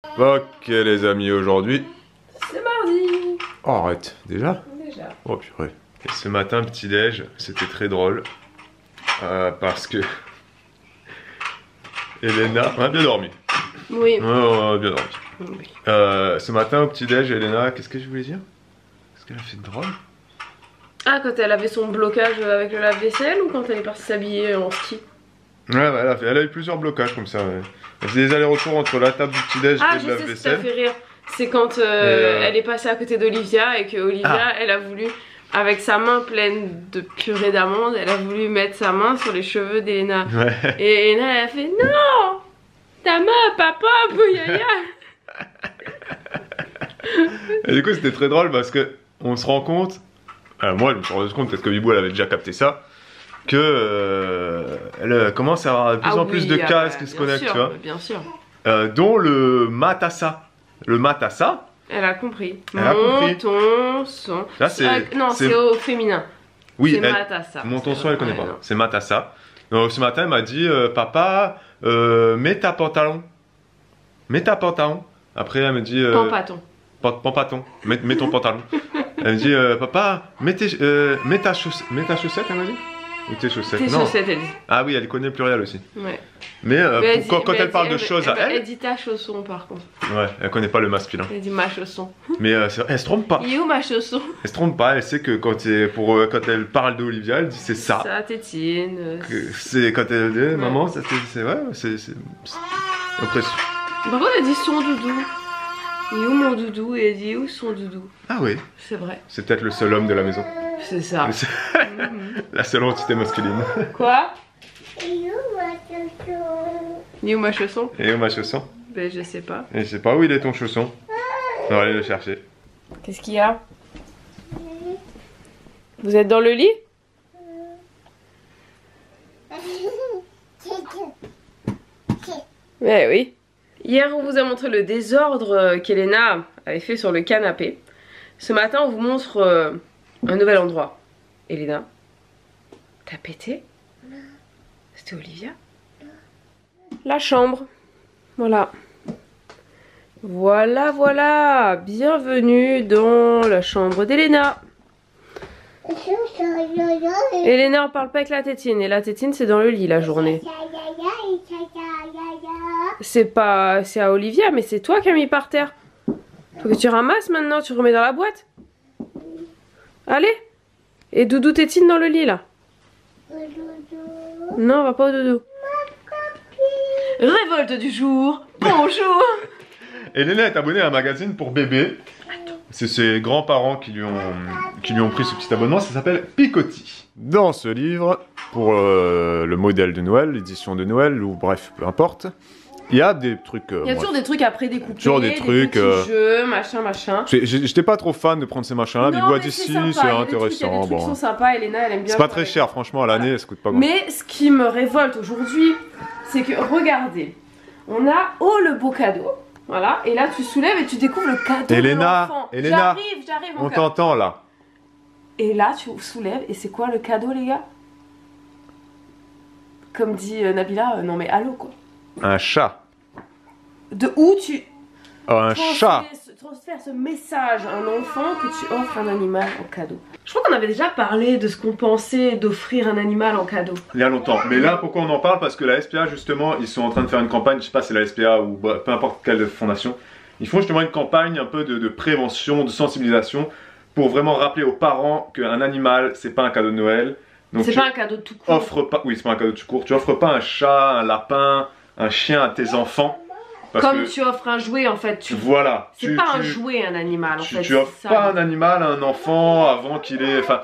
Ok les amis, aujourd'hui... C'est mardi. Oh arrête, déjà? Déjà. Oh purée. Et ce matin, petit déj, c'était très drôle. Parce que... Elena... On a bien dormi. Oui. Ouais, on a bien dormi. Oui. Ce matin, au petit déj, Elena, qu'est-ce que je voulais dire? Qu'est-ce qu'elle a fait de drôle? Ah, quand elle avait son blocage avec le lave-vaisselle ou quand elle est partie s'habiller en ski? Ouais, elle a eu plusieurs blocages comme ça. Ouais. Elle faisait des allers-retours entre la table du petit déj et de la Je sais ce qui vaisselle. t'a fait rire. C'est quand elle est passée à côté d'Olivia et que Olivia, elle a voulu, avec sa main pleine de purée d'amandes, elle a voulu mettre sa main sur les cheveux d'Elena. Ouais. Et Elena, elle a fait non, ta main, papa, bouyaya. Et du coup, c'était très drôle parce que on se rend compte. Moi, je me suis rendu compte, peut-être que Bibou elle avait déjà capté ça, que elle commence à avoir de plus en plus de casques qui se connectent, tu vois. Bien sûr. Dont le Matassa. Le Matassa. Elle a compris. Elle a compris. Ton son. Là, c'est. Non, c'est au féminin. Oui, c'est Matassa. Mon ton son, elle connaît pas. Non. C'est Matassa. Donc ce matin, elle m'a dit papa, mets ta pantalon. Mets ta pantalon. Après, elle me dit. Pampaton. Pampaton. Mets ton pantalon. Elle me dit papa, mets ta chaussette, elle m'a dit. Ou tes chaussettes. Tes chaussettes, elle dit. Ah oui, elle connaît le pluriel aussi. Ouais. Mais quand elle parle de choses à elle. Elle dit ta chausson par contre. Ouais, elle connaît pas le masculin. Elle dit ma chausson. Mais elle se trompe pas. Il est où ma chausson? Elle se trompe pas, elle sait que quand elle parle d'Olivia, elle dit c'est ça. Ça, tétine. C'est quand elle dit maman, ça c'est ouais, c'est impressionnant. Par contre, elle dit son doudou. Il est où mon doudou? Et elle dit où son doudou? Ah oui. C'est vrai. C'est peut-être le seul homme de la maison. C'est ça. La seule entité masculine. Quoi? Il est où ma chausson? Il est où ma chausson? Et où ma chausson? Ben je sais pas. Et je sais pas où il est ton chausson. On va aller le chercher. Qu'est-ce qu'il y a? Vous êtes dans le lit? Ouais, oui. Hier, on vous a montré le désordre qu'Elena avait fait sur le canapé. Ce matin, on vous montre un nouvel endroit. Elena, t'as pété? C'était Olivia? La chambre. Voilà. Voilà, voilà. Bienvenue dans la chambre d'Elena. Elena, on parle pas avec la tétine. Et la tétine, c'est dans le lit la journée. C'est à Olivia, mais c'est toi qui as mis par terre. Faut que tu ramasses maintenant, tu remets dans la boîte. Allez. Et Doudou tétine dans le lit là. Non, on va pas au doudou. Révolte du jour. Bonjour. Elena est abonnée à un magazine pour bébés. C'est ses grands-parents qui lui ont pris ce petit abonnement, ça s'appelle Picotti. Dans ce livre, pour le modèle de Noël, l'édition de Noël, ou bref, peu importe, il y a des trucs... Il y a toujours des trucs à prédécouper, toujours des trucs, petits jeux, machin. J'étais pas trop fan de prendre ces machins-là, mais Bois d'ici, c'est intéressant. Les trucs sont sympas, Elena, elle aime bien. C'est pas très cher, franchement, à l'année, ça coûte pas grand. Mais ce qui me révolte aujourd'hui, c'est que, regardez, on a le beau cadeau. Voilà, et là tu soulèves et tu découvres le cadeau de l'enfant. Elena, j'arrive. on t'entend là. Et là tu soulèves et c'est quoi le cadeau les gars? Comme dit Nabila, non mais allô quoi. Un chat. De où tu... Oh, un chat. Transfère ce message à un enfant que tu offres un animal en cadeau. Je crois qu'on avait déjà parlé de ce qu'on pensait d'offrir un animal en cadeau. Il y a longtemps. Mais là, pourquoi on en parle? Parce que la SPA, justement, ils sont en train de faire une campagne, je sais pas si c'est la SPA ou peu importe quelle fondation. Ils font justement une campagne un peu de prévention, de sensibilisation, pour vraiment rappeler aux parents qu'un animal, c'est pas un cadeau de Noël. C'est pas un cadeau de tout court. Offre pas, oui, c'est pas un cadeau de tout court. Tu offres pas un chat, un lapin, un chien à tes enfants. Comme tu offres un jouet en fait. Voilà. C'est pas un jouet, un animal en fait. Tu offres pas un animal à un enfant avant qu'il ait... Enfin,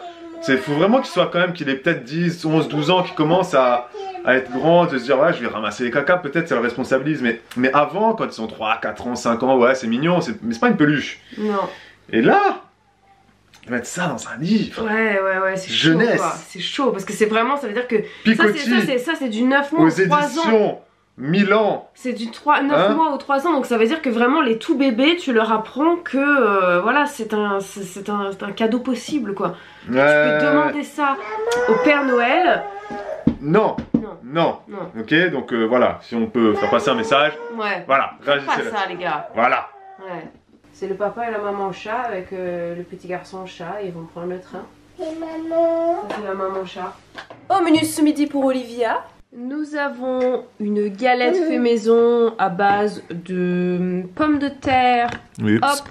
il faut vraiment qu'il soit quand même, qu'il ait peut-être 10, 11, 12 ans, qu'il commence à être grand, de se dire ouais je vais ramasser les caca, peut-être ça le responsabilise. Mais avant, quand ils sont 3, 4 ans, 5 ans, ouais c'est mignon, mais c'est pas une peluche. Non. Et là, mettre ça dans un livre. Ouais, c'est chaud. Jeunesse. C'est chaud parce que c'est vraiment, ça veut dire que... Picotti. Ça c'est du 9 mois aux ou 3 éditions ans. Milan. C'est du 9 mois ou 3 ans, donc ça veut dire que vraiment les tout bébés, tu leur apprends que voilà, c'est un cadeau possible quoi. Tu peux demander ça au Père Noël. Non. Non. Non. Non. Ok, donc voilà, si on peut faire passer un message. Ouais. Voilà, Faites pas ça, les gars. Voilà. Ouais. C'est le papa et la maman chat avec le petit garçon chat. Ils vont prendre le train. Et maman. Ça, c'est la maman chat. Au menu ce midi pour Olivia, nous avons une galette fait maison à base de pommes de terre, hop,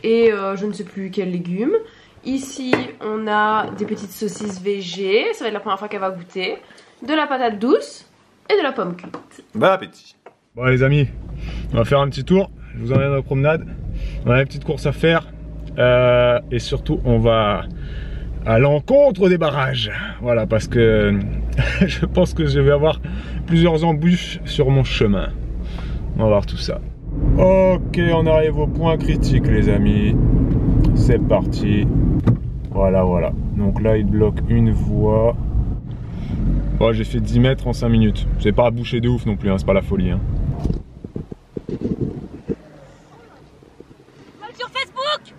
et je ne sais plus quels légumes. Ici, on a des petites saucisses végé, ça va être la première fois qu'elle va goûter, de la patate douce et de la pomme cuite. Bon appétit. Bon les amis, on va faire un petit tour. Je vous emmène à la promenade. On a une petite course à faire. Et surtout, on va à l'encontre des barrages. Voilà, parce que je pense que je vais avoir plusieurs embûches sur mon chemin. On va voir tout ça. Ok, on arrive au point critique les amis. C'est parti. Voilà, voilà. Donc là, il bloque une voie. Bon, j'ai fait 10 mètres en 5 minutes. C'est pas à boucher de ouf non plus, hein, c'est pas la folie. Hein. Sur Facebook.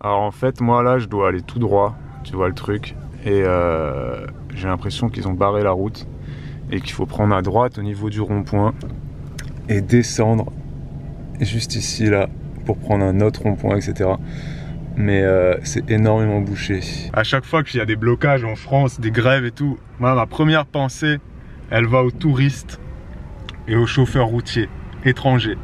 Alors en fait, moi là, je dois aller tout droit. Tu vois le truc. Et j'ai l'impression qu'ils ont barré la route. Et qu'il faut prendre à droite au niveau du rond-point. Et descendre juste ici, là. Pour prendre un autre rond-point, etc. Mais c'est énormément bouché. À chaque fois qu'il y a des blocages en France, des grèves et tout, moi, ma première pensée, elle va aux touristes et aux chauffeurs routiers étrangers.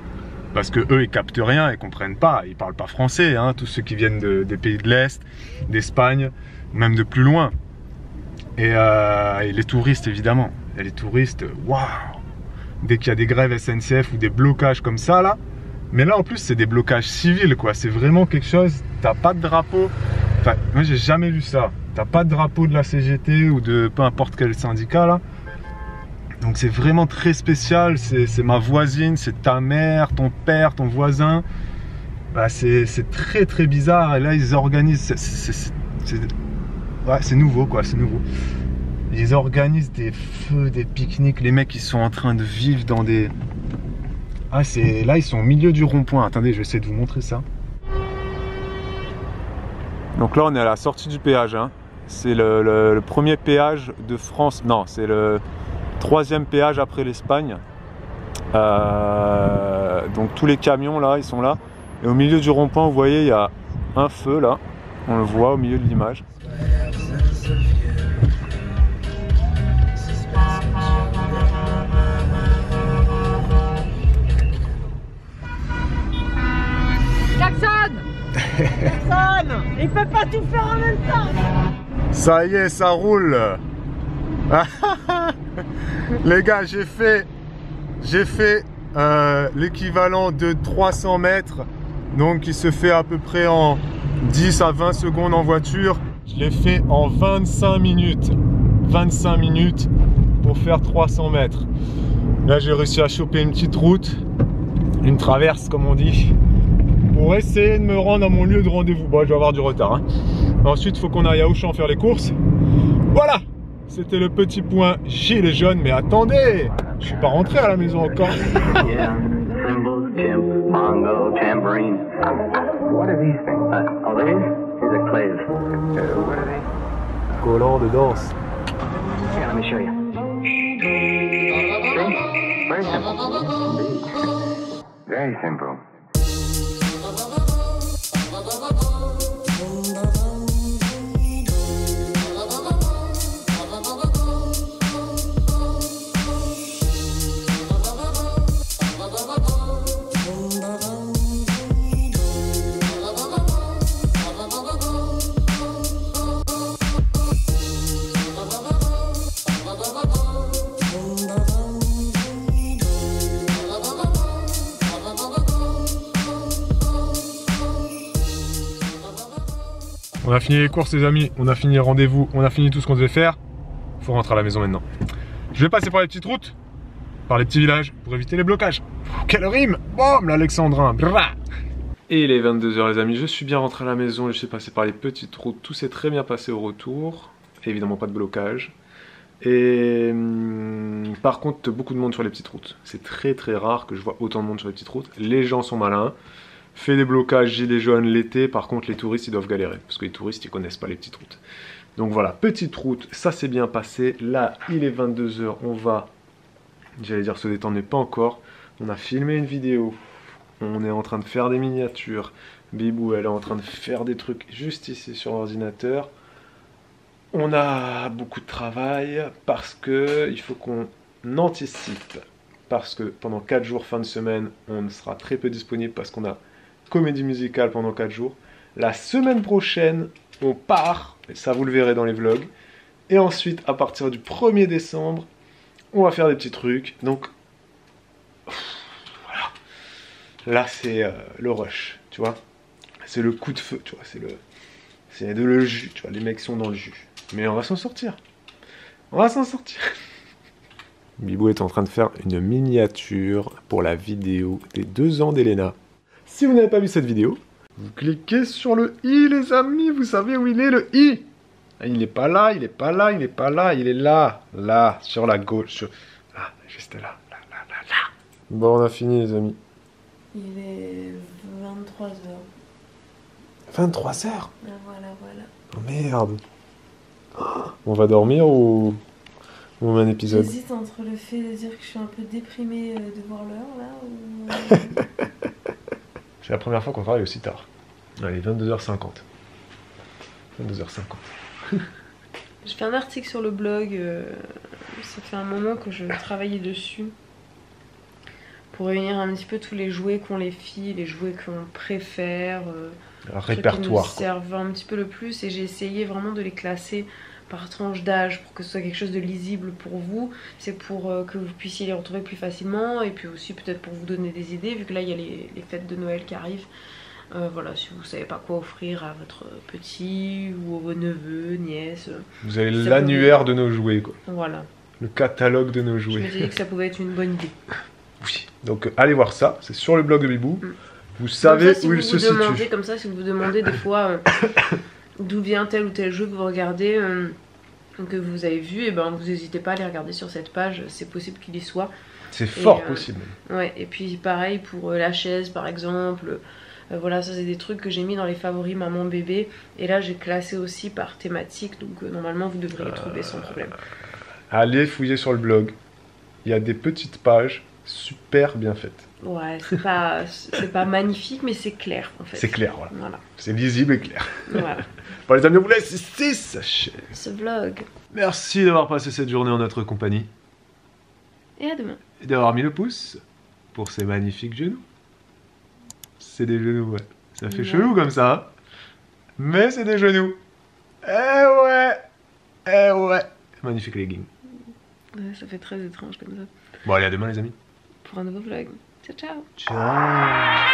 Parce que eux, ils captent rien, ils comprennent pas, ils parlent pas français, hein, tous ceux qui viennent des pays de l'Est, d'Espagne, même de plus loin. Et les touristes, évidemment. Et les touristes, waouh! Dès qu'il y a des grèves SNCF ou des blocages comme ça, là, mais là en plus c'est des blocages civils quoi, c'est vraiment quelque chose, t'as pas de drapeau, enfin moi j'ai jamais vu ça, t'as pas de drapeau de la CGT ou de peu importe quel syndicat là, donc c'est vraiment très spécial, c'est ma voisine, c'est ta mère, ton père, ton voisin, bah, c'est très très bizarre et là ils organisent, ouais, c'est nouveau quoi, c'est nouveau. Ils organisent des feux, des pique-niques, les mecs ils sont en train de vivre dans des... Ah, là ils sont au milieu du rond-point. Attendez, je vais essayer de vous montrer ça. Donc là on est à la sortie du péage. Hein. C'est le premier péage de France. Non, c'est le 3e péage après l'Espagne. Donc tous les camions là, ils sont là. Et au milieu du rond-point, vous voyez, il y a un feu là. On le voit au milieu de l'image. Personne. Il peut pas tout faire en même temps. Ça y est, ça roule. Les gars, j'ai fait l'équivalent de 300 mètres. Donc il se fait à peu près en 10 à 20 secondes en voiture. Je l'ai fait en 25 minutes. 25 minutes pour faire 300 mètres. Là j'ai réussi à choper une petite route. Une traverse comme on dit. Pour essayer de me rendre à mon lieu de rendez-vous. Bon, je vais avoir du retard. Hein. Ensuite, il faut qu'on aille à Auchan faire les courses. Voilà. C'était le petit point gilet jaune. Mais attendez, je suis pas rentré à la maison encore. Collant de danse. Very simple. On a fini les courses les amis, on a fini les rendez-vous, on a fini tout ce qu'on devait faire. Faut rentrer à la maison maintenant. Je vais passer par les petites routes, par les petits villages, pour éviter les blocages. Quelle rime! Boum, l'Alexandrin. Et il est 22 h les amis, je suis bien rentré à la maison, je suis passé par les petites routes, tout s'est très bien passé au retour. Et évidemment pas de blocage. Et par contre beaucoup de monde sur les petites routes. C'est très très rare que je vois autant de monde sur les petites routes. Les gens sont malins. Fait des blocages gilets jaunes l'été, par contre les touristes ils doivent galérer. Parce que les touristes ils connaissent pas les petites routes. Donc voilà, petite route, ça s'est bien passé. Là, il est 22 h, on va, j'allais dire se détendre, mais pas encore. On a filmé une vidéo, on est en train de faire des miniatures. Bibou, elle est en train de faire des trucs juste ici sur l'ordinateur. On a beaucoup de travail parce que il faut qu'on anticipe. Parce que pendant 4 jours, fin de semaine, on sera très peu disponible parce qu'on a comédie musicale pendant 4 jours. La semaine prochaine, on part, et ça vous le verrez dans les vlogs. Et ensuite, à partir du 1er décembre, on va faire des petits trucs. Donc, voilà. Là, c'est le rush, tu vois. C'est le coup de feu, tu vois. C'est de le jus, tu vois. Les mecs sont dans le jus. Mais on va s'en sortir. On va s'en sortir. Bibou est en train de faire une miniature pour la vidéo des 2 ans d'Elena. Si vous n'avez pas vu cette vidéo, vous cliquez sur le i, les amis. Vous savez où il est, le i? Il n'est pas là, il n'est pas là, il n'est pas là. Il est là, là, sur la gauche. Là, juste là, là, là, là, là. Bon, on a fini, les amis. Il est 23 h. 23 h? Voilà, voilà. Oh merde. On va dormir ou un épisode? J'hésite entre le fait de dire que je suis un peu déprimée de voir l'heure là ou... C'est la première fois qu'on travaille aussi tard. Allez, 22h50. 22h50. Je fais un article sur le blog, ça fait un moment que je travaillais dessus. Pour réunir un petit peu tous les jouets qu'ont les filles, les jouets qu'on préfère. Un répertoire. Qui nous servent un petit peu le plus et j'ai essayé vraiment de les classer par tranche d'âge pour que ce soit quelque chose de lisible pour vous. C'est pour que vous puissiez les retrouver plus facilement et puis aussi peut-être pour vous donner des idées vu que là il y a les fêtes de Noël qui arrivent. Voilà, si vous savez pas quoi offrir à votre petit ou à vos neveux, nièces. Vous avez l'annuaire de nos jouets quoi. Voilà. Le catalogue de nos jouets. Je me suis dit que ça pouvait être une bonne idée. Oui. Donc allez voir ça, c'est sur le blog de Bibou. Vous savez ça, si où vous il se demandez, situe. Comme ça, si vous vous demandez des fois d'où vient tel ou tel jeu que vous regardez, que vous avez vu, et ben vous n'hésitez pas à les regarder sur cette page, c'est possible qu'il y soit. C'est fort possible. Ouais, et puis pareil pour la chaise par exemple. Voilà, ça c'est des trucs que j'ai mis dans les favoris maman bébé. Et là j'ai classé aussi par thématique, donc normalement vous devrez les trouver sans problème. Allez fouiller sur le blog. Il y a des petites pages super bien faites. Ouais, c'est pas magnifique, mais c'est clair en fait. C'est clair, voilà. C'est lisible et clair. Voilà. Bon les amis, on vous laisse ici, sachez. Ce vlog. Merci d'avoir passé cette journée en notre compagnie. Et à demain. Et d'avoir mis le pouce pour ces magnifiques genoux. C'est des genoux, ouais. Ça fait chelou comme ça, hein. Mais c'est des genoux. Eh ouais. Magnifique legging. Ouais, ça fait très étrange comme ça. Bon allez, à demain les amis. Pour un nouveau vlog. Ciao, ciao. Ciao.